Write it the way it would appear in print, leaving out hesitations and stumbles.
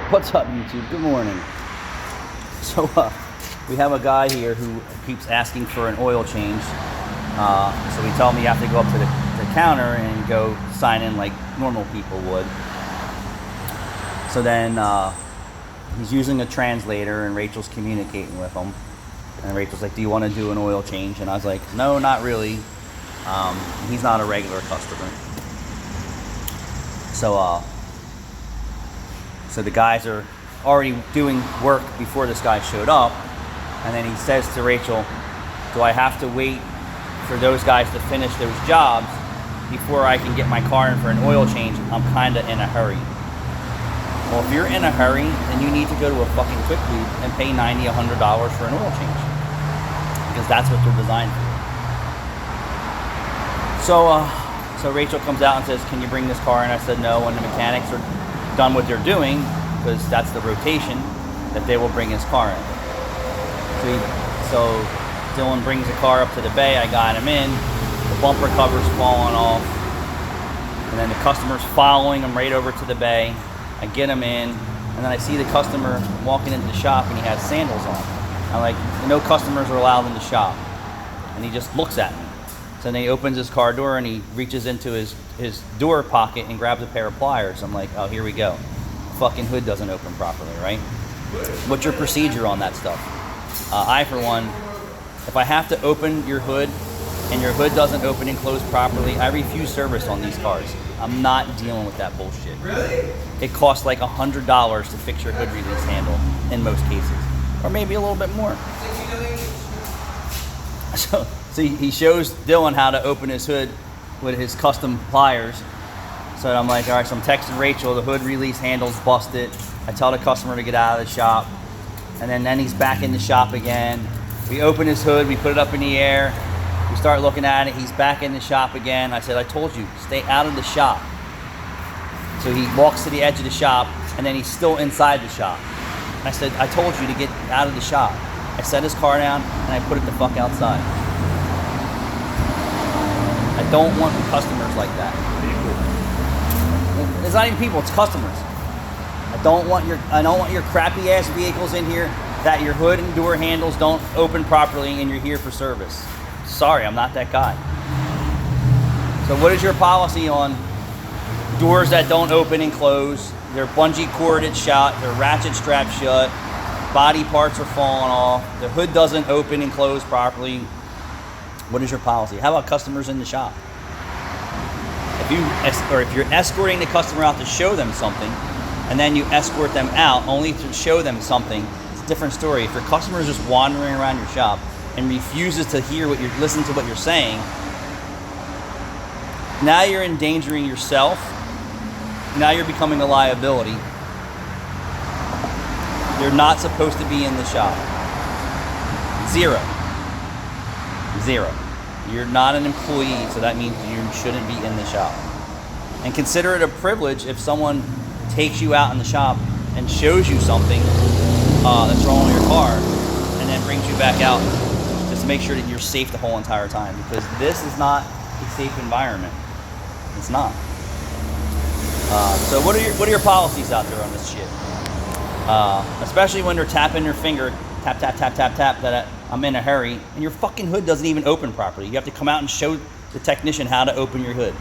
What's up, YouTube? Good morning. So we have a guy here who keeps asking for an oil change. So we tell him you have to go up to the counter and go sign in like normal people would. So then he's using a translator and Rachel's communicating with him. And Rachel's like, do you want to do an oil change? And I was like, no, not really. He's not a regular customer. So the guys are already doing work before this guy showed up. And then he says to Rachel, do I have to wait for those guys to finish those jobs before I can get my car in for an oil change? I'm kind of in a hurry. Well, if you're in a hurry, then you need to go to a fucking Quick Lube and pay $90, $100 for an oil change. Because that's what they're designed for. So Rachel comes out and says, can you bring this car in? I said no, when the mechanics are done what they're doing, because that's the rotation, that they will bring his car in. So Dylan brings the car up to the bay, I got him in, the bumper cover's falling off, and then the customer's following him right over to the bay. I get him in, and then I see the customer walking into the shop and he has sandals on. I'm like, no customers are allowed in the shop. And he just looks at me. So then he opens his car door and he reaches into his door pocket and grabs a pair of pliers. I'm like, oh, here we go. The fucking hood doesn't open properly, right? What's your procedure on that stuff? I, for one, if I have to open your hood and your hood doesn't open and close properly, I refuse service on these cars. I'm not dealing with that bullshit. Really? It costs like $100 to fix your hood release handle in most cases, or maybe a little bit more. So he shows Dylan how to open his hood with his custom pliers. So I'm like, all right, so I'm texting Rachel, the hood release handle's busted. I tell the customer to get out of the shop. And then he's back in the shop again. We open his hood, we put it up in the air. We start looking at it, he's back in the shop again. I said, I told you, stay out of the shop. So he walks to the edge of the shop, and then he's still inside the shop. I said, I told you to get out of the shop. I set his car down, and I put it the fuck outside. I don't want customers like that. It's not even people, it's customers. I don't want your crappy ass vehicles in here that your hood and door handles don't open properly and you're here for service. Sorry, I'm not that guy. So what is your policy on doors that don't open and close? They're bungee corded shut, they're ratchet strapped shut, body parts are falling off, the hood doesn't open and close properly. What is your policy? How about customers in the shop? If you're escorting the customer out to show them something, and then you escort them out only to show them something, it's a different story. If your customer is just wandering around your shop and refuses to listen to what you're saying, now you're endangering yourself. Now you're becoming a liability. You're not supposed to be in the shop. Zero. You're not an employee, so that means you shouldn't be in the shop. And consider it a privilege if someone takes you out in the shop and shows you something that's wrong with your car and then brings you back out just to make sure that you're safe the whole entire time, because this is not a safe environment. It's not. So what are your policies out there on this shit? Especially when they're tapping your finger, tap, tap, tap, tap, tap, that I'm in a hurry, and your fucking hood doesn't even open properly. You have to come out and show the technician how to open your hood.